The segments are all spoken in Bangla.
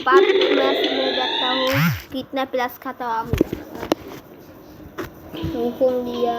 बाद मैच में जाता हूँ कितना प्लस खाता हूँ हुकुम दिया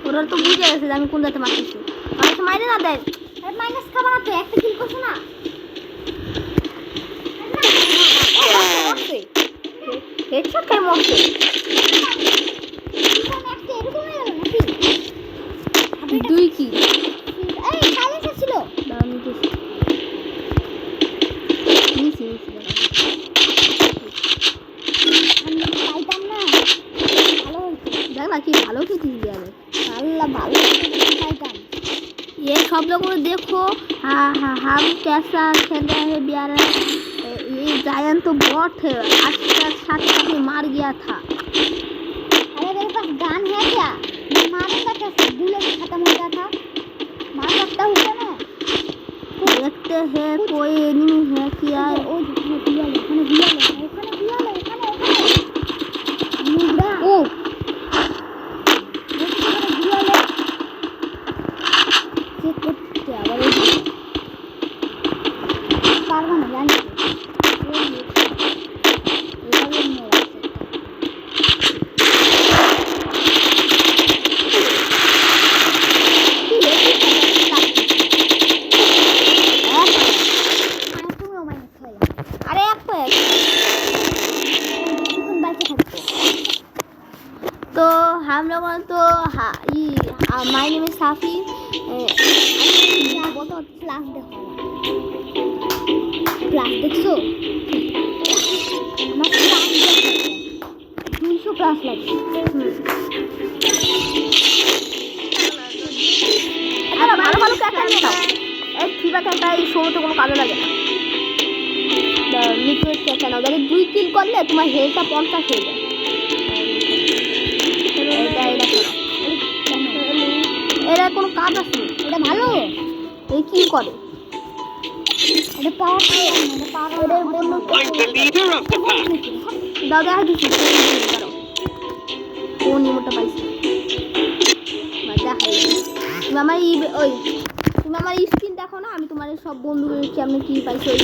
थोड़ा तो बुझे গেছে আমি কোন দাতে মারতেছি আর তো মাইরে না দেয় আরে মাইনাস খাবার না তো একটা কিল করছ না হেডশট খাই মরছে দুই কি এই সাইলেন্সার ছিল দাও নিতেছি নিছি আমি পাইতাম না ভালো হইছে দেখ না কি ভালো খেতে দিবি আমি अल्लाह भालो पाइताम ये सब लोगों को देखो हम कैसा खेल रहे हैं बिहार ये जायन तो बॉट है आज तक साथ मार गया था अरे के है कोई एनिमी है क्या है ओ ওখানে দিয়ালে নুবরা ओ দিয়ালে চেক করতে আবার পারবো না জানি এভাবে নিয়ে রাখছে अरे एक पैक तो हम लोग तो माय नेम इज साफी बहुत क्लास देखो क्लास देखो আমার ক্লাস দেখো 200 ক্লাস লাগে আরে ভালো ভালো ক্যারেক্টার নিয়ে নাও এই ফিবা ক্যারেক্টার এই শোতে কোনো কাজে লাগে না লিকুইড ক্যারেক্টার নাও যদি 2 কিল করলে তোমার হেলথটা 50 হয়ে যায় এটা করো এরা কোনো কাজ আছে এটা ভালো এই কি করে এটা পাওয়ার এটা পাওয়ার এদের বন্ধু I'm the leader of the pack. দাও দেখা দিচ্ছি কোন ইমোটা পাইছি মজা হয় তুমি আমার ওই তুমি আমার স্ক্রিন দেখো না আমি তোমার সব বন্ধুদের কেমন কি পাইছি ওই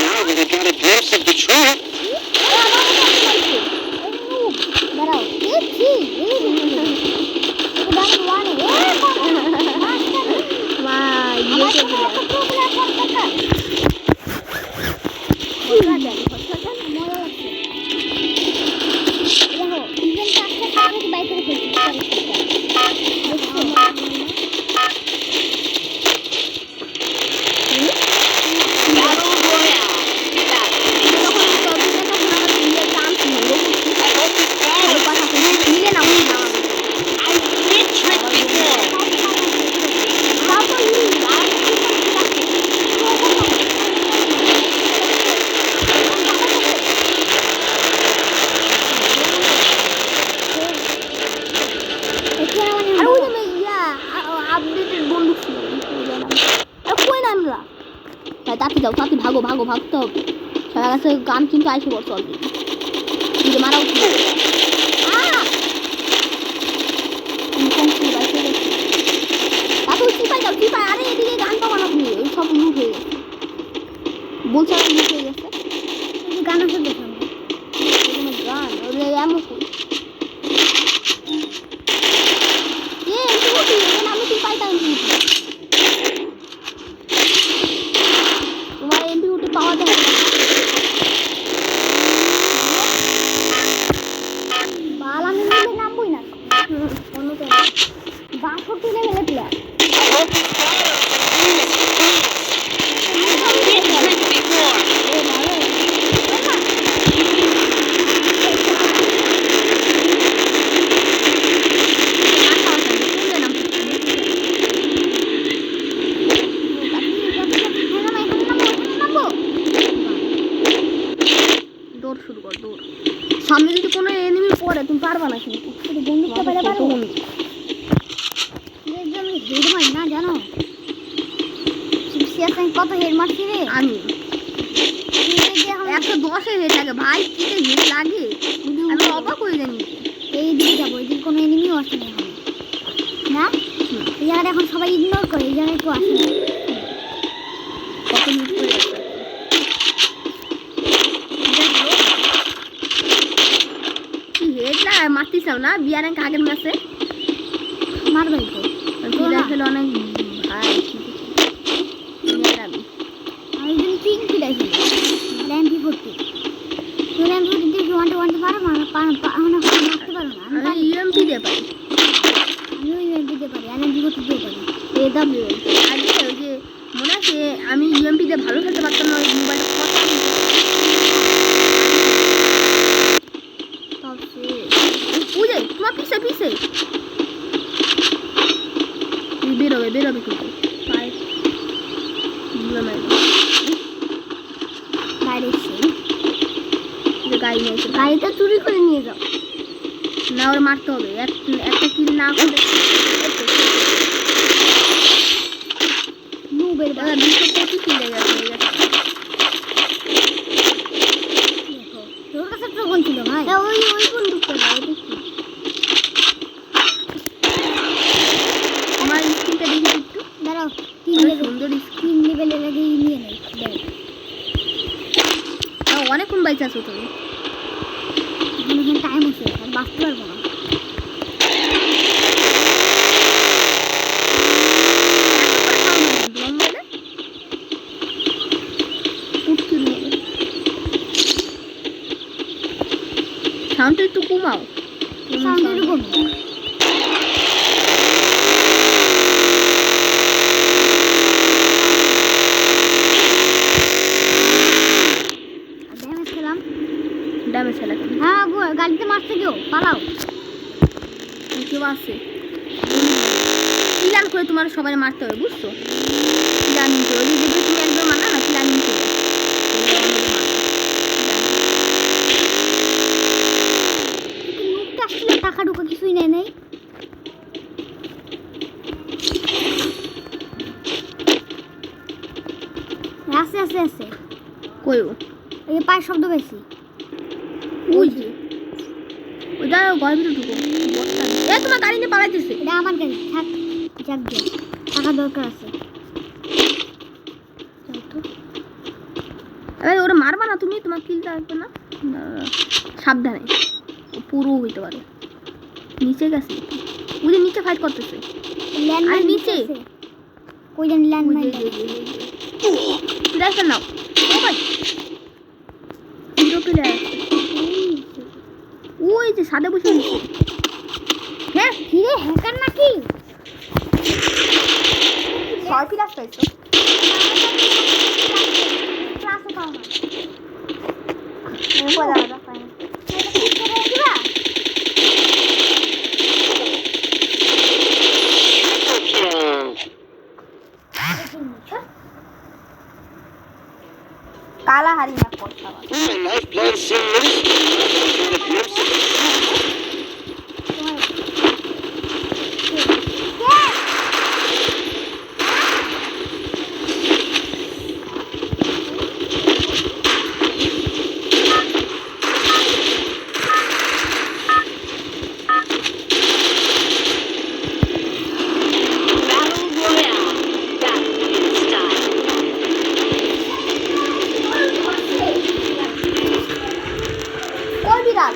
Now that I got a glimpse of the truth, দাঁড়াও দেখছি এটা ওয়ান মা ইয়ে তাতে যাও তাতে ভাগো ভাগো ভাগতে হবে সারা কাছে গান কিন্তু আইসে পড়ছে অলরেডি মারা উঠে তাতে চিপাই যাও চিপাই আরে এদিকে গান পাবো না তুমি এই সব লুট হয়ে গেছে বলছে লুট হয়ে গেছে গান আছে দেখুন গান ওরে এমন আমি তুই পাইতাম তোমার এমপি উঠে পাওয়া যায় বাল আমি নামবই না অন্যতে 62 লেভেলের প্লেয়ার সামনে যদি কোনো এনিমি পড়ে তুমি পারবা না কিন্তু বন্ধুটা পেলে পারবো আমি হেড মারি না জানো সিএসএন কত হেড মারছি রে আমি 110 হেড লাগে ভাই কি হেড লাগে আমি অবাক হয়ে যাই এই দিকে যাবো এই দিকে কোনো এনিমিও আসে না না এই জায়গাটা এখন সবাই ইগনোর করে এই জায়গায় কেউ আসে না কত মিনিট করে আছে হেড না মারতিছাও না বিয়ারেন আগের ম্যাচে মারবাই তো বিয়ার খেলে অনেক ভাই আমি যদি পিং কিলাই খেলি র্যাম্পি করতে তুই র্যাম্পি করতে দেখি ওয়ান পারো মারতে পারো না আমি ইউএমপি দিয়ে পারি আমিও ইউএমপি দিয়ে পারি র্যাম্পি করতে দিয়ে পারি এডব্লিউ আগে ওই যে মনে আছে আমি ইউএমপি দিয়ে ভালো খেলতে পারতাম না ওই মোবাইলটা কথা বুঝে তোমার পিছে পিছে বেরোবে বেরোবে কিন্তু পায়ে বাইরে এসে গাড়ি নিয়ে এসে গাড়িটা চুরি করে নিয়ে যাও না ওর মারতে হবে একটা কিল না করলে ইউটিউবের দাদা 225 কিলে গেছে হয়ে গেছে। দেখো তোর কাছে প্রবণ ছিল ভাই। ওই বন্দুকটা দাও দেখি। আমার স্কিনটা দেখি একটু। দাঁড়াও সুন্দর তিন লেভেলের আগে নিয়ে নেই দেখ অনেকক্ষণ বাইচে আছো তুমি। এখন টাইম আছে আর বাঁচতে পারবো না। সাউন্ডটা একটু কমাও। সাউন্ড এরকম ড্যামেজ খেলাম। ড্যামেজ খেলা কেন? হ্যাঁ গাড়িতে মারছে কেউ, পালাও। কেউ আছে প্ল্যান করে তোমার সবাই মারতে হবে বুঝছো? প্ল্যানিং করে যদি তুমি একদম মানা না প্ল্যানিং করে মুখটা আসলে টাকা ঢুকা কিছুই নেই নেই। আছে আছে আছে কইও এই পায়ের শব্দ বেশি। ওই যে ওইটা ঘরের ভিতরে ঢুকো। এ তোমার গাড়ি নিয়ে পালাইতেছে। এটা আমার গাড়ি, থাক যাক গে, টাকা দরকার আছে। এবার ওরা মারবা না তুমি, তোমার কিলটা আসবে না। সাবধানে পুরো হইতে পারে। নিচে গেছে ওই যে নিচে ফাইট করতেছে। ল্যান্ডমাইন নিচে কই জানি ল্যান্ডমাইন দেখেন নাও। ও ভাই হিরো প্লেয়ার আছে ওই যে সাদা বসে নিচে। হ্যাঁ হিরে হ্যাকার নাকি? ছয় প্লাস পাইছো ক্লাসে পাও না কালা হারি না করতে হবে। Lifeblood serious. Trying to glimpse of Battle Royale. Battle in style. কোন বিড়াল?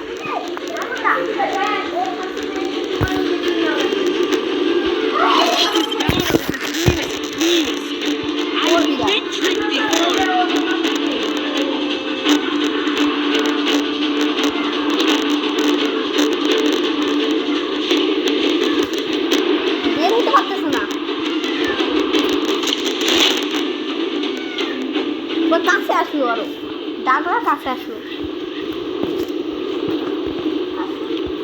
I've been tricked before. বের হতে পারতেছো না। ওর কাছে আসলো আরো ডাকরা কাছে আসলো।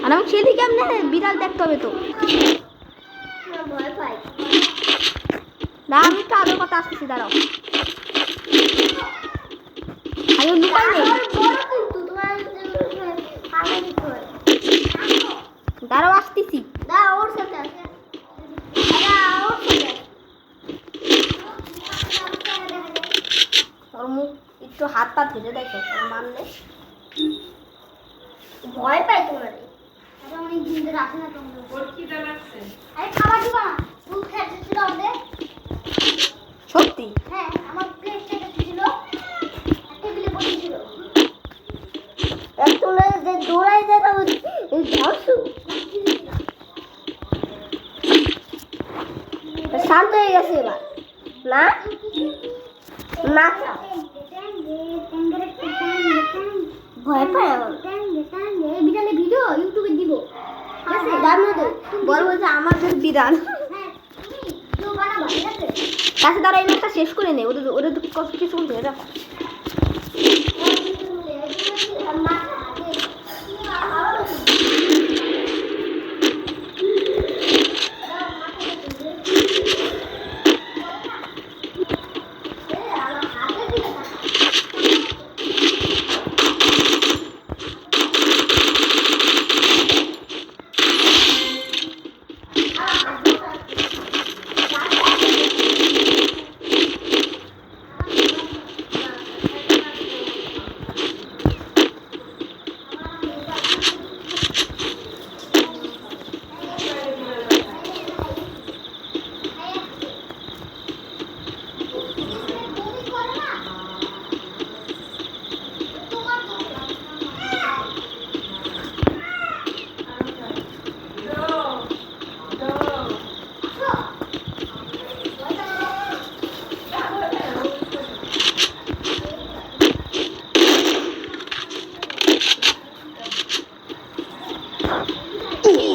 আর আমি খেলি কেমনে? বিড়াল দেখতে হবে তো। ভয় পাই। না আমি তো আরো কথা আসতেছি দাঁড়াও। আরে লুকাই নেই দাঁড়াও আসতেছি। ওর সাথে আছে। ওর সাথে ওর মুখ একটু হাত পা ধরে দেখো মারলে ভয় পাই তোমার। এটা অনেক দিন ধরে আসে না তোমাদের। আরে খাবার দিবা না, দুধ খেতে ছিল আমাদের। সত্যি হ্যাঁ আমার প্লেট খেতে ছিল, টেবিলে বসেছিল। তোমরা যে দৌড়াই যায় এই ধরছো শান্ত হয়ে গেছে এবার না না ভয় পায় বিড়ালে ভিডিও ইউটিউবে দিব। বল বলছে আমাদের বিড়াল হ্যাঁ তুমি কেউ বানাবা, ঠিক আছে? কাছে তারা এই ম্যাচটা শেষ করে নেই। ওদের ওদের কিছুক্ষণ ধরে রাখো। Double kill.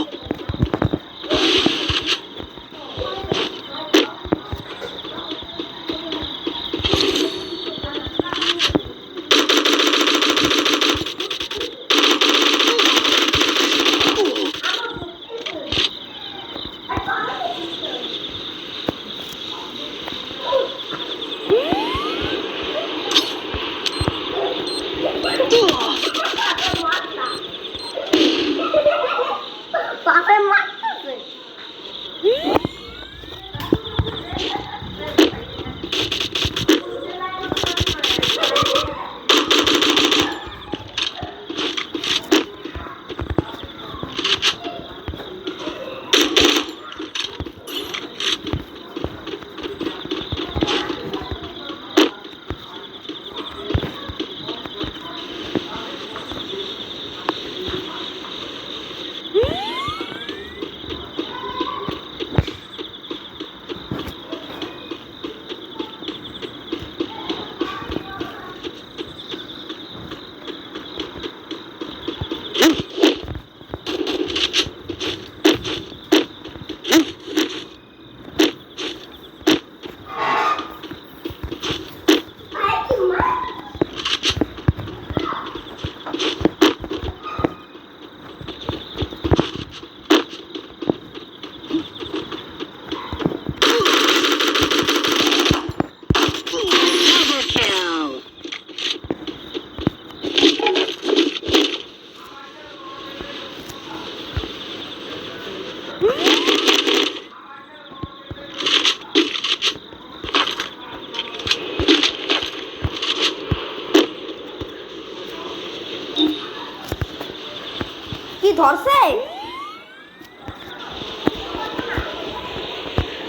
কি ধরছে?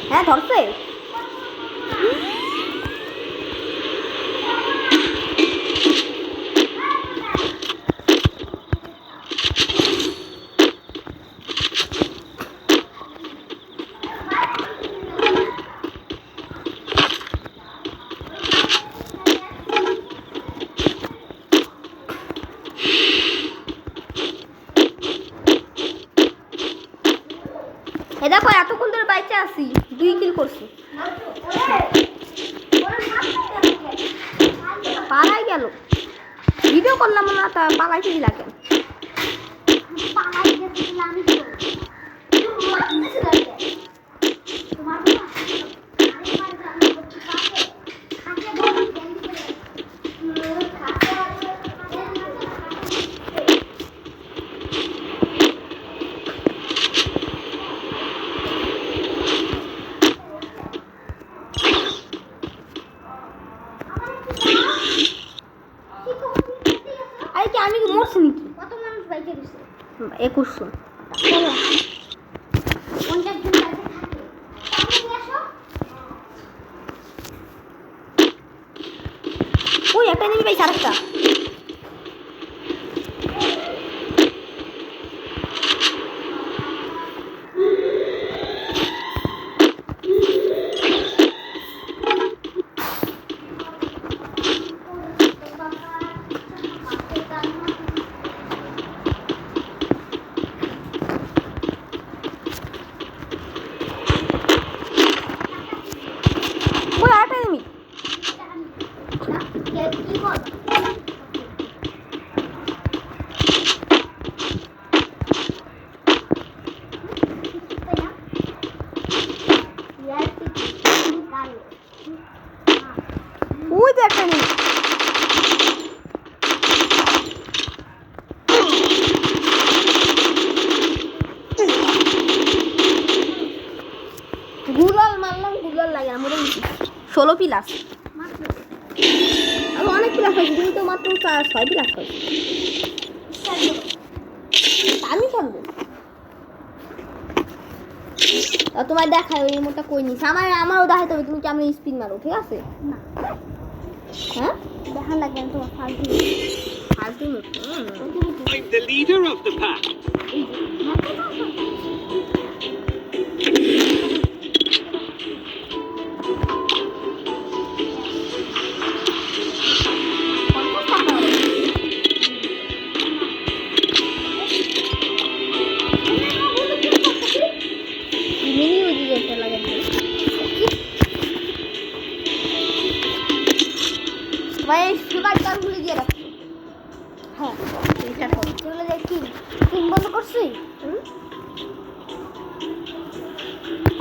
হ্যাঁ ধরছে। এ দেখো এতক্ষণ ধরে বাইচে আসি, 2 কিল করছি। পালাই গেল, ভিডিও করলাম না, তা পালাইতে দিলা কেন? পালাই গেছিলাম আমি তো তোমার না আরেকবার আমি করতে পারবে খাতে বলি ক্যান্ডি করে খাতে আরে কি আমি কি মরছি নাকি? কত মানুষ বাইকে গেছে 2100। চলো 50 জন বাইকে থাকে আপনি নিয়ে আসো ওই একটা নিবি ভাই, আরেকটা। ওই আরেকটা নিবি। কি বল ওই যে একটা নিবি। গুলাল মারলাম, গুলাল লাগে না, মরে গেছি। 16 প্লাস। আমি অনেক প্লাস হয়েছি, তুমি তো মাত্র 6 প্লাস হয়েছি। আমি করবো তোমার দেখায় ওই রিমোটটা কই নিস, আমারও দেখাতে হবে তুমি কেমন স্পিন মারো, ঠিক আছে? না হ্যাঁ দেখা লাগে না তোমার ফালতু ফালতু I'm the leader of the pack.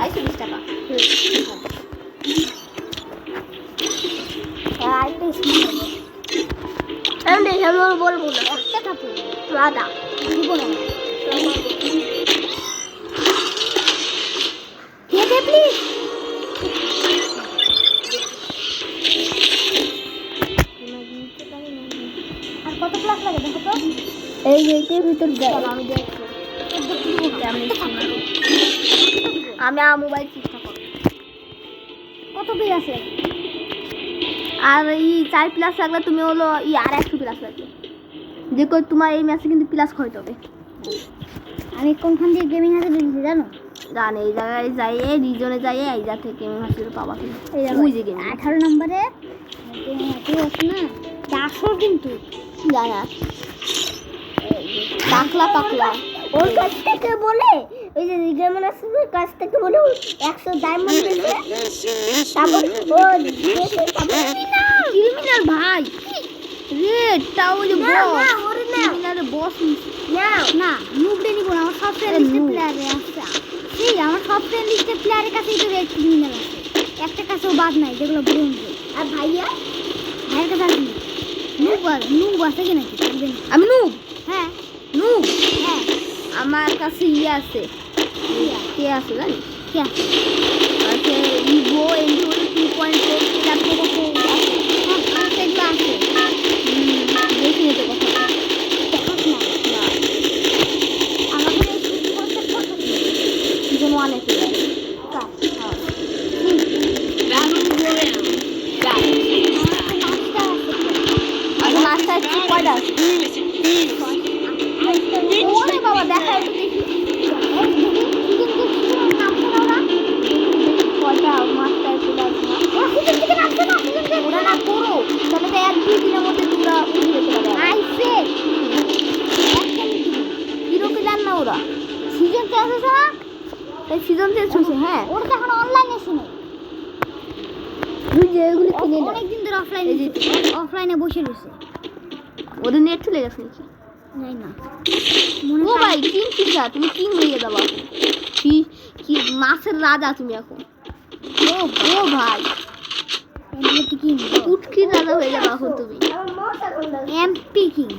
আইসো 20 টাকা আরেকটা স্কুল হবে আমি দেখে বলবো না একটা কাপড় রাধা দিব না দিয়ে দে প্লিজ আর কত ক্লাস লাগে দেখো তো এই যে এর ভিতর দেয় আমি দেখবো আমি মোবাইল চেষ্টা করব কত পেজ আছে আর এই 4 প্লাস লাগলে তুমি হলো আর 100 প্লাস লাগবে দেখো তোমার এই ম্যাচে কিন্তু প্লাস হইতে হবে আমি কোনখান দিয়ে গেমিং হাতে ঢুকেছি জানো জান এই জায়গায় যাইয়ে রিজনে যাইয়ে এই যা থেকে গেমিং হাতে পাবা এই ওই যে গেমিং 18 নম্বরে এত আছে না 400 কিন্তু জানা টাকলা টাকলা ওর কাছ থেকে বলে ওই যে গেমিং আসবে কাছ থেকে বলে 100 ডায়মন্ড দিবে তারপর ও দেশে ক্রিমিনাল ভাই রেড টাও যে না, বস না, ওরে না। ক্রিমিনালের বস না না নুবড়ে নিব না আমার সব ফ্রেন্ড লিস্টে প্লেয়ারে আছে এই আমার সব ফ্রেন্ড লিস্টে প্লেয়ারের কাছেই তো রেড ক্রিমিনাল আছে একটা কাছেও বাদ নাই যেগুলো ব্রোঞ্জ আর ভাইয়ের কাছে আছে নুব আছে কি নাকি জানবেন আমি নুব হ্যাঁ নুব হ্যাঁ আমার কাছে আছে কে আছে জানি কি আছে আছে ইভো এন্ডি 2.4 এটা তো কত হ্যাঁ সেগুলো আছে দেখি নিতে কথা দেখাস না আমাকে এই করতে করতে জীবন অনেক আচ্ছা লাস্ট টাইম কয়টা আছে ওরে বাবা দেখা একটু দেখি কয়টা মাস্টার চলে আসে না ওরা না করো তাহলে তো 1-2 দিনের মধ্যে তোমরা উঠে যেতে পারবে আইসে কিরকম জান না ওরা সিজন চেঞ্জ হয়েছে না এই সিজন চেঞ্জ হয়েছে হ্যাঁ ওরা তো এখন অনলাইনে শুনে তুই যে এগুলি কিনে না অনেকদিন ধরে অফলাইনে অফলাইনে বসে রয়েছে ওদের নেট চলে গেছে নাকি যাই না ও ভাই কিং কিসা তুমি কিং হয়ে যাবা কি কি মাছের রাজা তুমি এখন ও ভাই এমপি কিং উটকির রাজা হয়ে যাবা এখন তুমি এমপি কিং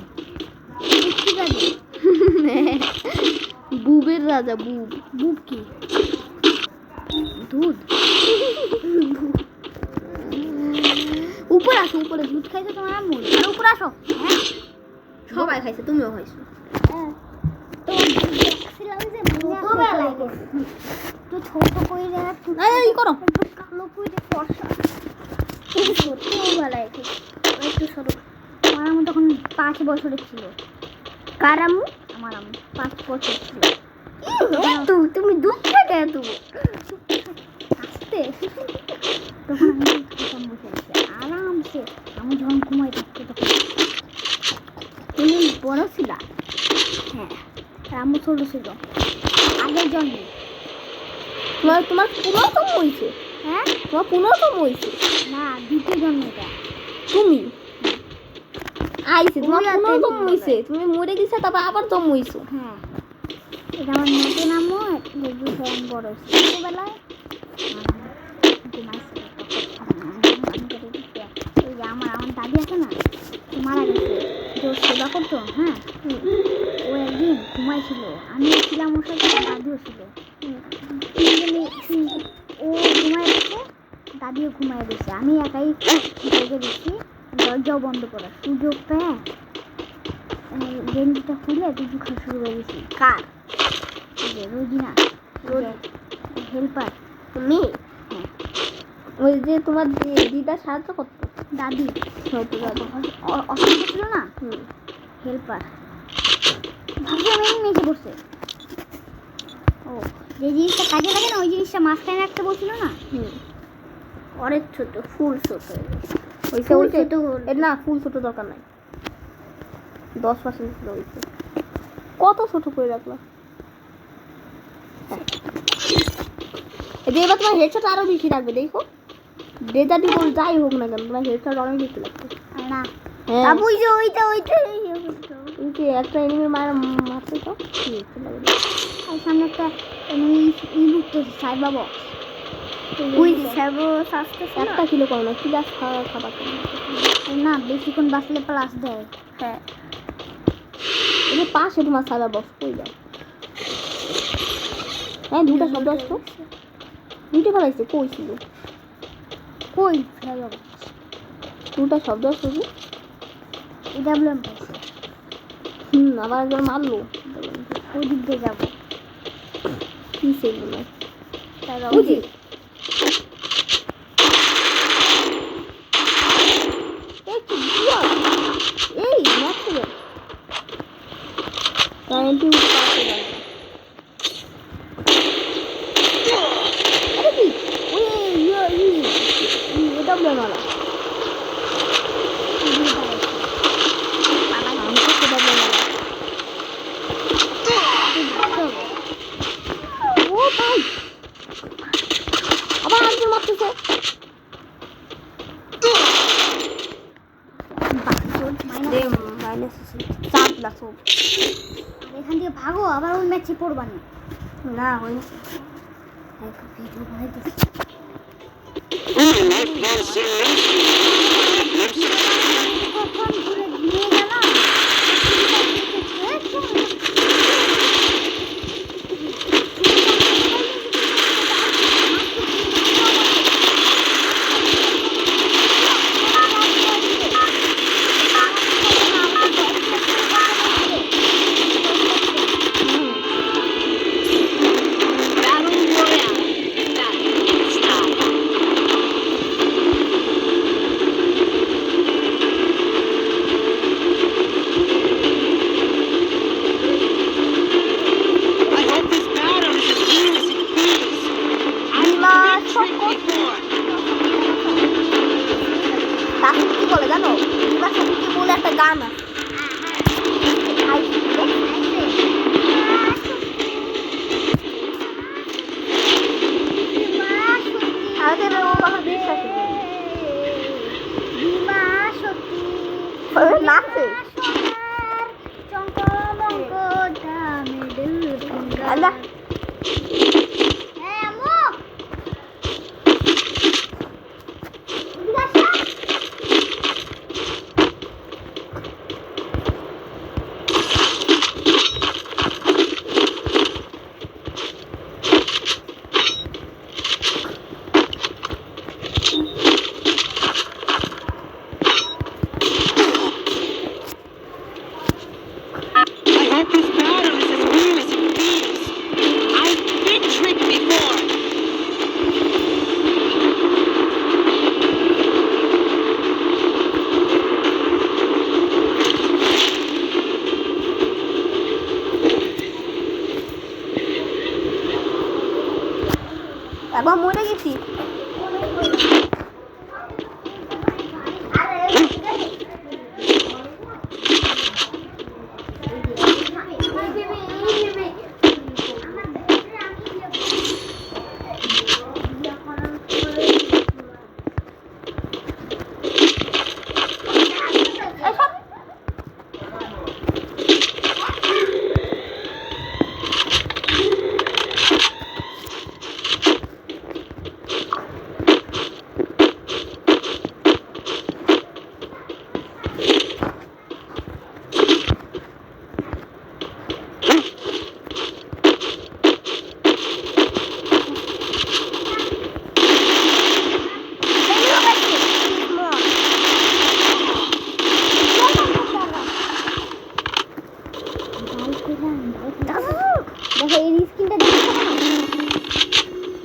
উটকি রাজা বুবের রাজা বুব বুব কি দুধ উপরে আসো উপরে দুধ খাইছো তোমার আম্মু আর উপরে আসো হ্যাঁ সবাই খাইছে তুমিও খাইছো হ্যাঁ তো দেখছিলাম যে ছোটবেলায় তো ছোট কই রে এই করো কালো কই রে ফর্সা ছোটবেলায় একটু ছোট আমার আম্মু তখন 5 বছরের ছিল কার আম্মু আমার আম্মু 5 বছর ছিল তুমি দুধ খেতে তুমি আসতে তখন আমি খেতাম বসে বসে আরামসে আমি যখন ঘুমাই থাকতো তখন তুমি বড় ছিল হ্যাঁ আর আম্মু ছোট ছিল আগের জন্মে তোমার পুনর্তম হয়েছে হ্যাঁ তোমার পুনর্তম হয়েছে না দ্বিতীয় জন্মটা তুমি আইছে তোমার তুমি আর পুনর্তম তেমনি হয়েছে তুমি মরে গেছে তারপর আবার দম হয়েছো হ্যাঁ এটা আমার নতুন আম্মু দেখবি আমি বড় হয়েছি ছোটবেলায় ওই যে আমার দাদি আছে না তো মারা গেছে যে ওর সেবা করতো হ্যাঁ ও একদিন ঘুমাইছিল আমিও ছিলাম ওর সাথে আমার দাদিও ছিল ও ঘুমায় গেছে দাদিও ঘুমায় গেছে আমি একাই জেগে দিচ্ছি দরজাও বন্ধ করা সুযোগ পেয়ে গেঞ্জিটা খুলে দুধ খাওয়া শুরু করে দিয়েছি কার যে রোজিনা হেল্পার তুমি হ্যাঁ ওই যে তোমার দিদা সাহায্য করতো দাদি হয়তো দাদা অসুবিধা ছিল না হেল্পার ভাবছি আমি নিচে বসে ও যে জিনিসটা কাজে লাগে না ওই জিনিসটা মাঝখানে রাখতে বলছিল না অনেক ছোট ফুল ছোট ওই ফুল ছোট ছোট হলো। না ফুল ছোট দরকার নাই 10% ছিল হয়েছে কত ছোট করে রাখলা এবার তোমার হেডশট আরো বেশি রাখবে দেখো ডেজার্ট বল যাই হোক না কেন তোমার হেডশট অনেক বেশি লাগবে আর না হ্যাঁ বাবু ওই যে ওইটা যে একটা এনিমি মারতে তো কি লাগে আর সামনে একটা এনিমি মুক্ত সাইবা বক্স ওই যে সাইবো সাস্তে একটা কিলো করে না কি গাছ খাবার না বেশিক্ষণ বাঁচলে প্লাস দেয়। হ্যাঁ এই যে পাশে তোমার সাইবার বক্স কই যায় হ্যাঁ দুটো শব্দ আসতো দুটো ফেলাইছে কই ছিল কই সাইবা বক্স দুটো শব্দ আসতো কি এডব্লিউএম পাইছে। আবার একজন মারলো ওই দিক দিয়ে যাবো কি সেগুলো সাইবা ওই যে এই মারছে রে কারেন্ট উঠতে পারছে আরে কি ওই এটা বলে মারা আমি তো সেটা বলে মারা ও ভাই আবার একজন মারতেছে মাইনাস 7 লাখ এখান থেকে ভাগো আবার ওই ম্যাচে পড়বা না হই ভিডিও বানাইতেছি Life destination. কখন ঘুরে নিয়ে গেলাম Battle Royale. Battle style. I hope this battle is as good as it feels. I've been tricked before. তাকে কি বলে জানো বিমা শক্তি বলে একটা গান আছে আমাদের ও কথা বিশ্বাস নাচে আল্লাহ I hope this battle is as good as it feels. I've been tricked before. এবার মরে গেছি দেখো এই স্ক্রিনটা দেখছো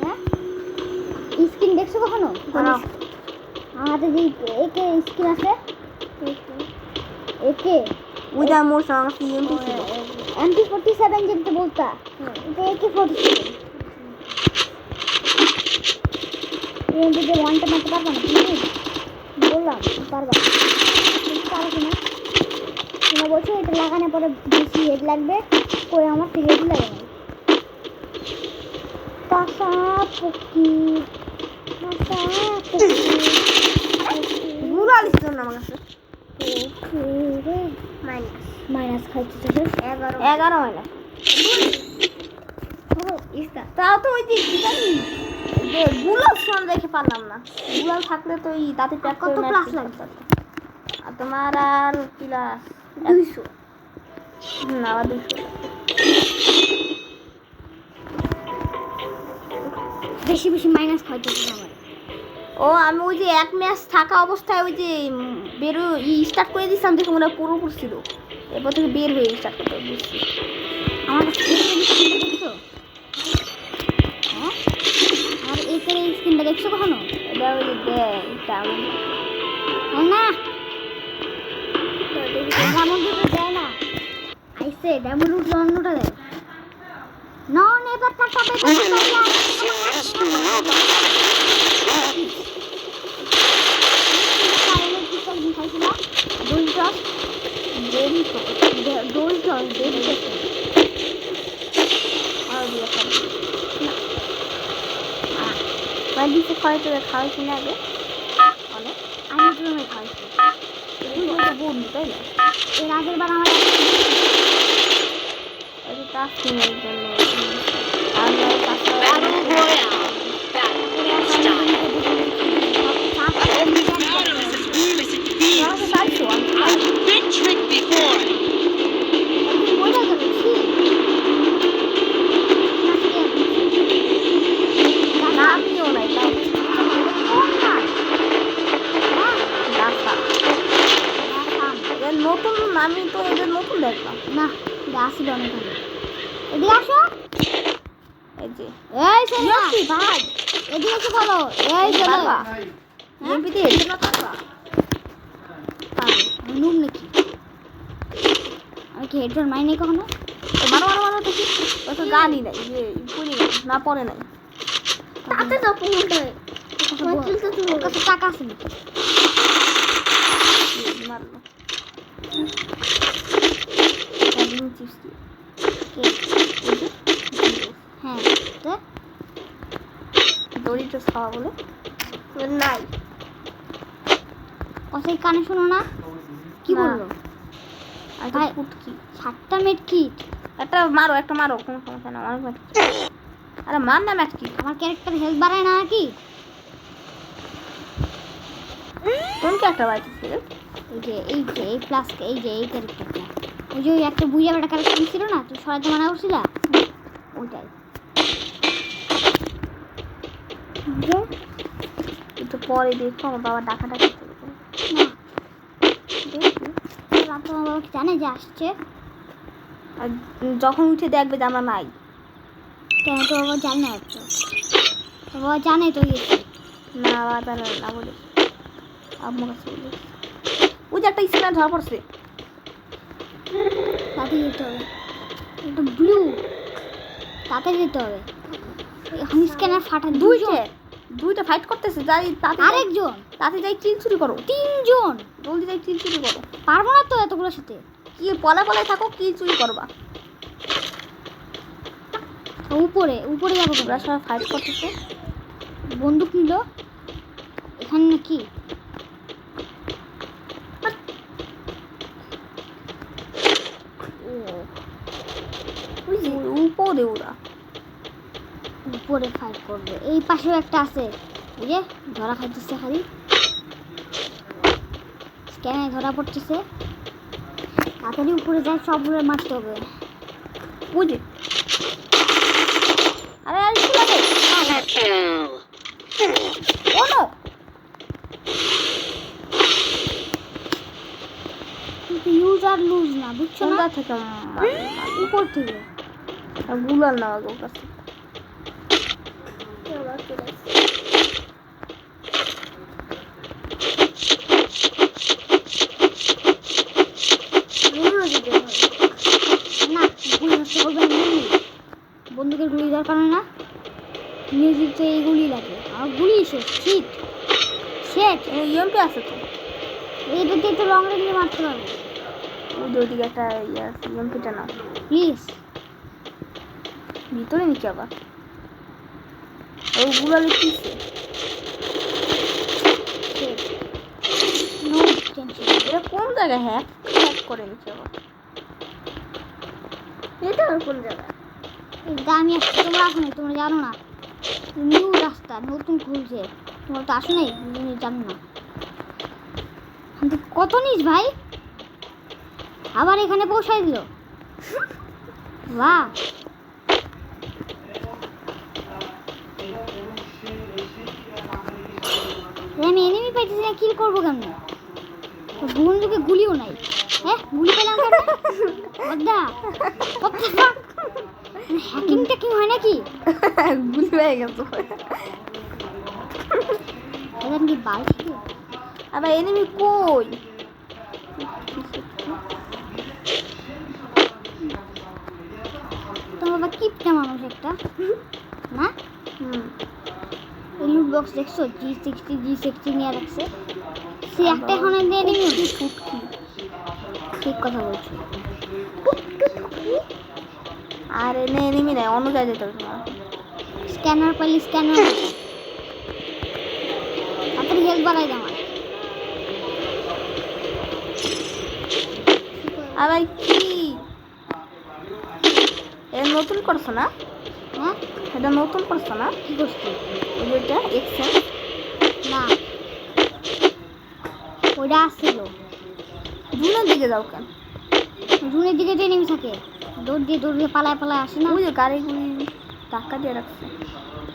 হ্যাঁ স্ক্রিন দেখছো কখনো আমাদের যে একে স্ক্রিন আছে একে উইদা মোর সঙ্গে সিএমপি ছিল MP47 যেটা বলতা এটা AK47 এমপি যে ওয়ানটা মারতে পারবা না বললাম পারবা কিন্তু পারো কিনা তোমরা বলছো এটা লাগানোর পরে বেশি হেড লাগবে কই আমার থেকে হেড লাগে না পাশা পকি গুড়ালিস না আমার কাছে রে মাইনাস মাইনাস খাইছে 11 মাইনাস। তাও তো ওই যে কি জানি যে গুলাল শোন দেখে পারলাম না। গুলাল থাকলে তো ওই দাঁতে প্যাক করে কত ম্যাচ প্লাস জিততে লাগবে? পারতাম। আর তোমার আর প্লাস 200। আবার 200। বেশি বেশি মাইনাস খাইতে আমার। ও আমি ওই যে এক ম্যাচ থাকা অবস্থায় ওই যে বেরো স্টার্ট করে দিয়েছিলাম দেখে মনে হয় পুরো ছিল, এরপর থেকে বের হয়ে স্টার্ট করতে বুঝছি। আমার স্ক্রিনটা দেখছো? হ্যাঁ, আর এই স্ক্রিনটা দেখছো কখনো? এটা ওই যে এটা না ডায়মন্ড দুটো দেয় না, আইসে ডায়মন্ড উঠলে অন্যটা দেয়। নন এবার টাকা পেতে খাওয়াইছি না আগে অনেক আমি জন্য খাইছি। বন্ধু তাই না? এর আগের বার আমার ওই যে কাস্টিংয়ের জন্য আর Battle Royale. Battle start. Only God is as good as it feels. I've been tricked before. মজা করেছি। না আমিও নাই তাও এদের নতুন, আমি তো এদের নতুন দেখলাম। না আসলে অনেক ভালো। এদিকে আসো। এই যে এই সোনা কি ভাই এদিকে এসে বলো। এই চলো। বাবা এমপিতে হেডে না পারবা? আমি নুম নাকি? আমি কি হেডফোন মাই নাই কখনো? মারো মারো মারো দেখি। ও তো গানই নাই যে পড়ি না পড়ে নাই। তাতে তো পুরোটা কত টাকা আছে নাকি? মারলো চিপস কে? হ্যাঁ তো দড়িটা খাওয়া বলে নাই। কথাই কানে শোনো না? কি না। বললো? আর ভাই। ফুটকি 7টা মেড কিট। একটা মারো কোনো সমস্যা না আমার ম্যাচ। আরে মার না ম্যাচ কি আমার ক্যারেক্টার হেলথ বাড়ায় না নাকি? কোন কি একটা বাইতে ছিল? এই প্লাস এই ক্যারেক্টারটা ওই যে ওই একটা বুইয়া একটা ক্যারেক্টার ছিল না, তুই সরাইতে মানা করছিলা ওইটাই। একটু পরে দেখো আমার বাবা ডাকাডাকি করবে। না দেখি তোমার বাবা কি জানে যে আসছে? আর যখন উঠে দেখবে যে আমরা নাই। কেন তো বাবা জানে না? তো তোর বাবা জানে তো গেছে। না বাবা জানে না বলে আম্মু কাছে বলে ওই যে একটা স্ক্রিন ধরা পড়ছে। তাতে যেতে হবে একটা ব্লু, তাতে যেতে হবে। এখন স্ক্যানার ফাটা দুইটা ফাইট করতেছে যাই তাতে আরেকজন তাতে যাই কিল চুরি করো। 3জন জলদি যাই কিল চুরি করো। পারবো না তো এতগুলোর সাথে। কি পলায় থাকো কিল চুরি করবা। উপরে যাবো ওরা সবাই ফাইট করতেছে। বন্দুক নিল এখানে নাকি? উপরে ওরা উপরে ফাইট করবে। এই পাশেও একটা আছে, এই যে ধরা খাইতেছে খালি স্ক্যানে ধরা পড়তেছে। তাড়াতাড়ি উপরে যায়, সবগুলো মারতে হবে। বুঝে আরে আর কি লাগে Double kill. ও নো কিন্তু ইউজ আর লুজ না, বুঝছো না? কোনটা থেকে উপর থেকে গুলাল না আগে ওর কাছে। না গুলি নষ্ট করবে না। বন্দুকের গুলি দরকার হয় না, মিউজিক তো এই গুলি লাগে। আর গুলি শেষ শীত শেট ইএমপি আছে তো এইটা দিয়ে তো লং রেঞ্জে মারতে পারবো। ওইদিকে একটা ইয়ে আছে ইএমপিটা নাও প্লিজ। ভিতরে নিচে আবার ওই গুলালে কিসে নো টেনশন। এটা কোন জায়গায় হ্যাক করে নিচে আবার এটা আর কোন জায়গা? এটা আমি আসছি, তোমরা আসো নাই, তোমরা জানো না। নিউ রাস্তা নতুন খুলছে, তোমরা তো আসো নাই, তুমি জানো না। কিন্তু কত নিস ভাই, আবার এখানে পৌঁছাই দিল। বাহ, আমি এনিমি পাইতেছি না, কিল করবো কেমন? বন্ধুকে গুলিও নাই। হ্যাঁ, গুলি পেলাম কেন? হ্যাকিং ট্যাকিং হয় নাকি? গুলি হয়ে গেছে। এখন কি বাল ছিল? আবার এনিমি কই? তোমার বাবা কিপটা মানুষ একটা না? এই লুট বক্স দেখছো, G60 নিয়ে রাখছে। সে একটা এখন এনিমি ফুটকি, ঠিক কথা বলছো। আর এনে এনিমি নাই, অন্য জায়গায় যেতে হবে তোমার। স্ক্যানার পাইলে স্ক্যানার তাড়াতাড়ি হেলথ বাড়াই দাও আমার। আবার কি এটা নতুন করছো না? হ্যাঁ, এটা নতুন করছো না? কি করছি? এই যেটা এক্সচেঞ্জ না, ওইটা আসছিল। জুনের দিকে যাও কেন? রুনের দিকে যে নেমে থাকে, দৌড় দিয়ে পালায় পালায় আসে না। ওই যে গাড়িগুলি ধাক্কা দিয়ে রাখছে।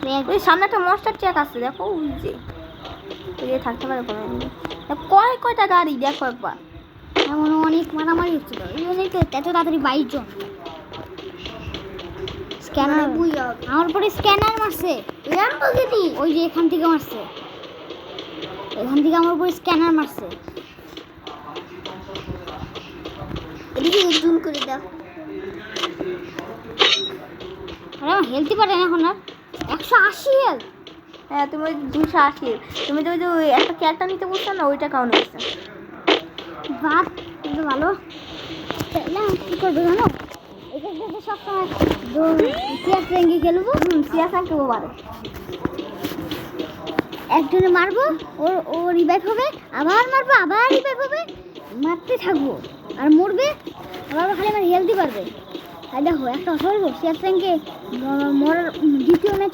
রে- ওই সামনে একটা মনস্টার ট্রাক আছে, দেখো ওই যে ওই যে থাকতে পারে কোনো enemy। কয়টা গাড়ি দেখো একবার। এমন অনেক মারামারি হচ্ছিল, এই জন্যই তো এত তাড়াতাড়ি 22 জন। স্ক্যানার আমার উপরে স্ক্যানার মারছে, ওই যে এখান থেকে মারছে, এখান থেকে আমার উপরে স্ক্যানার মারছে। এদিকে জুম করে দাও। আরে আমার হেলথই পারে না এখন আর, 180 হেলথ। হ্যাঁ তুমি ওই 280, তুমি তো ওই যে ওই একটা ক্যারেক্টার নিতে বলছো না, ওইটা কাউন্ট হয়েছে। বাহ, কিন্তু ভালো। না কি করবে জানো, এখান থেকে সবসময় চেয়ার ট্রেঙ্গি খেলবো। সিয়াসান কেউ পারে। একজনে মারবো, ও রিভাইভ হবে, আবার মারবো, আবার রিভাইভ হবে, মারতে থাকবো আর মরবে, আবার খালি আমার হেলথই পারবে। আর দেখো একটা অসম্ভব চেয়ার ট্রেঙ্গে মরার দ্বিতীয় ম্যাচ